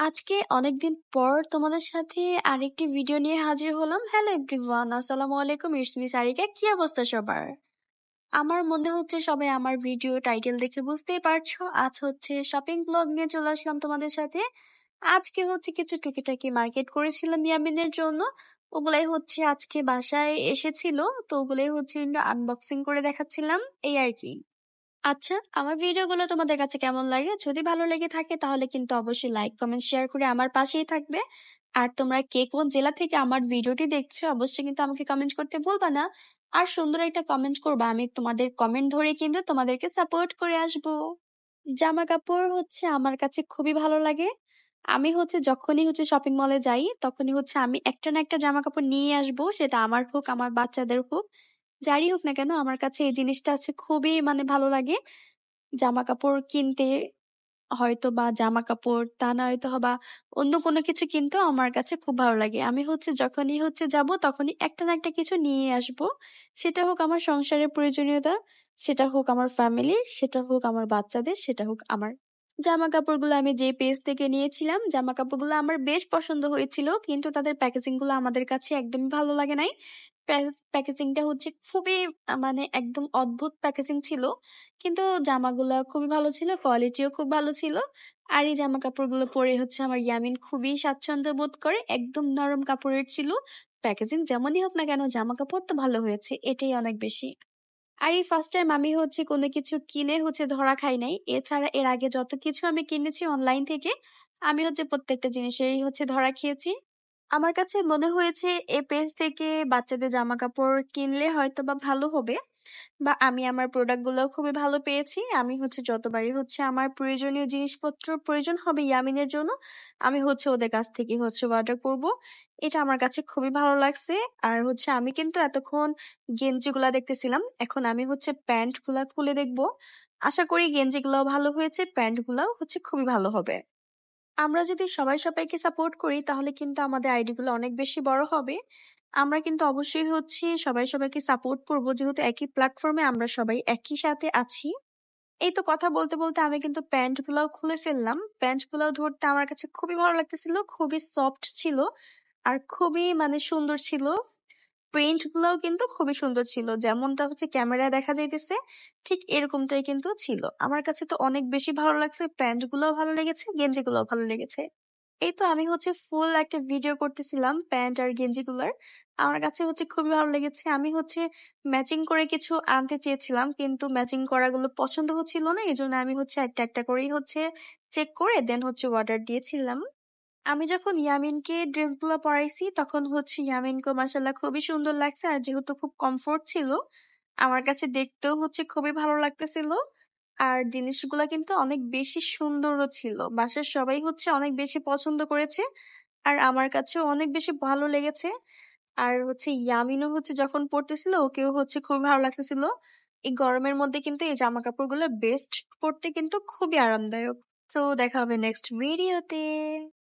আজকে অনেকদিন পর তোমাদের সাথে আরেকটি ভিডিও নিয়ে হাজির হলাম। হ্যালো এভরিওয়ান, আসসালামু আলাইকুম। It's me Sarika. কি অবস্থা সবার? আমার মনে হচ্ছে সবাই আমার ভিডিও টাইটেল দেখে বুঝতেই পারছো, আজ হচ্ছে শপিং ব্লগ নিয়ে চলে আসলাম তোমাদের সাথে। আজকে হচ্ছে কিছু টুকিটাকি মার্কেট করেছিলাম ইয়ামিনের জন্য। ওগুলাই হচ্ছে আজকে বাসায় এসেছিল, তো ওগুলাই হচ্ছে আনবক্সিং করে দেখাচ্ছিলাম, এই আর কি। আচ্ছা, আমার ভিডিওগুলো তোমাদের কাছে কেমন লাগে? যদি ভালো লেগে থাকে তাহলে কিন্তু অবশ্যই লাইক কমেন্ট শেয়ার করে আমার পাশেই থাকবে। আর তোমরা কে কোন জেলা থেকে আমার ভিডিওটি দেখছো অবশ্যই কিন্তু আমাকে কমেন্ট করতে ভুলবা না। আর সুন্দর একটা কমেন্ট করবা, আমি তোমাদের কমেন্ট ধরে কিন্তু তোমাদেরকে সাপোর্ট করে আসবো। জামা কাপড় হচ্ছে আমার কাছে খুবই ভালো লাগে। আমি হচ্ছে যখনই হচ্ছে শপিং মলে যাই তখনই হচ্ছে আমি একটা না একটা জামা কাপড় নিয়ে আসবো, সেটা আমার হোক আমার বাচ্চাদের হোক, যারই হোক না কেন আমার কাছে এই জিনিসটা হচ্ছে খুবই ভালো লাগে। জামা কাপড় কিনতে হয়তো বা জামা কাপড় তা না হয়তো বা অন্য কোনো কিছু কিনতেও আমার কাছে খুব ভালো লাগে। আমি হচ্ছে যখনই হচ্ছে যাব তখনই একটা না একটা কিছু নিয়ে আসব। সেটা হোক আমার সংসারের প্রয়োজনীয়তা, সেটা হোক আমার ফ্যামিলির, সেটা হোক আমার বাচ্চাদের, সেটা হোক আমার। জামা কাপড়গুলো আমি যে পেজ থেকে নিয়েছিলাম, জামা কাপড়গুলো আমার বেশ পছন্দ হয়েছিল, কিন্তু তাদের প্যাকেজিং গুলো আমাদের কাছে একদমই ভালো লাগে নাই। প্যাকেজিংটা হচ্ছে খুবই একদম অদ্ভুত প্যাকেজিং ছিল। কিন্তু জামাগুলো খুবই ভালো ছিল, কোয়ালিটিও খুব ভালো ছিল। আর এই জামা কাপড়গুলো পরে হচ্ছে আমার ইয়ামিন খুবই স্বাচ্ছন্দ্য বোধ করে, একদম নরম কাপড়ের ছিল। প্যাকেজিং যেমনই হোক না কেন জামা কাপড় তো ভালো হয়েছে, এটাই অনেক বেশি। আর এই ফার্স্ট টাইম আমি হচ্ছে কোনো কিছু কিনে হচ্ছে ধরা খাই নাই। এছাড়া এর আগে যত কিছু আমি কিনেছি অনলাইন থেকে, আমি হচ্ছে প্রত্যেকটা জিনিসেরই হচ্ছে ধরা খেয়েছি। আমার কাছে মনে হয়েছে এই পেজ থেকে বাচ্চাদের জামা কাপড় কিনলে হয়তো বা ভালো হবে, বা আমি আমার প্রোডাক্ট গুলো খুবই ভালো পেয়েছি। আমি হচ্ছে যতবারই হচ্ছে আমার প্রয়োজনীয় জিনিসপত্র প্রয়োজন হবে ইয়ামিনের জন্য, আমি হচ্ছে ওদের কাছ থেকে হচ্ছে অর্ডার করব। এটা আমার কাছে খুবই ভালো লাগছে। আর হচ্ছে আমি কিন্তু এতক্ষণ গেঞ্জি গুলা দেখতেছিলাম, এখন আমি হচ্ছে প্যান্ট গুলা খুলে দেখবো। আশা করি গেঞ্জি গুলাও ভালো হয়েছে, প্যান্ট গুলাও হচ্ছে খুবই ভালো হবে। আমরা যদি সবাই সবাইকে সাপোর্ট করি তাহলে কিন্তু আমাদের আইডি গুলো অনেক বেশি বড় হবে। আমরা কিন্তু অবশ্যই হচ্ছে সবাই সবাইকে সাপোর্ট করব, যেহেতু একই প্ল্যাটফর্মে আমরা সবাই একই সাথে আছি। এই তো কথা বলতে বলতে আমি কিন্তু প্যান্ট গুলাও খুলে ফেললাম। প্যান্ট গুলাও ধরতে আমার কাছে খুবই ভালো লাগতেছিল, খুবই সফট ছিল আর খুবই সুন্দর ছিল। প্রিন্ট গুলাও কিন্তু খুবই সুন্দর ছিল, যেমনটা হচ্ছে ক্যামেরায় দেখা যাইতেছে ঠিক এরকমটাই কিন্তু ছিল। আমার কাছে তো অনেক বেশি ভালো লাগছে, প্যান্ট গুলাও ভালো লেগেছে, গেঞ্জি গুলাও ভালো লেগেছে। এই তো আমি হচ্ছে ফুল একটা ভিডিও করতেছিলাম প্যান্ট আর গেঞ্জি গুলার। আমার কাছে হচ্ছে খুবই ভালো লেগেছে। আমি হচ্ছে ম্যাচিং করে কিছু আনতে চেয়েছিলাম, কিন্তু ম্যাচিং করাগুলো পছন্দ হচ্ছিল না, এই জন্য আমি হচ্ছে একটা একটা করেই হচ্ছে চেক করে দেন হচ্ছে অর্ডার দিয়েছিলাম। আমি যখন ইয়ামিনকে ড্রেসগুলো পরাইছি তখন হচ্ছে ইয়ামিনকে মাসাল্লাহ খুবই সুন্দর লাগছে, আর যেহেতু খুব কমফোর্ট ছিল আমার কাছে দেখতেও হচ্ছে খুবই ভালো লাগতেছিল। আর জিনিসগুলা কিন্তু অনেক বেশি সুন্দরও ছিল, বাসার সবাই হচ্ছে অনেক বেশি পছন্দ করেছে, আর আমার কাছেও অনেক বেশি ভালো লেগেছে। আর হচ্ছে ইয়ামিনও হচ্ছে যখন পরতেছিল ওকেও হচ্ছে খুব ভালো লাগতেছিল। এই গরমের মধ্যে কিন্তু এই জামা কাপড়গুলো বেস্ট, পরতে কিন্তু খুবই আরামদায়ক। তো দেখা হবে নেক্সট ভিডিওতে।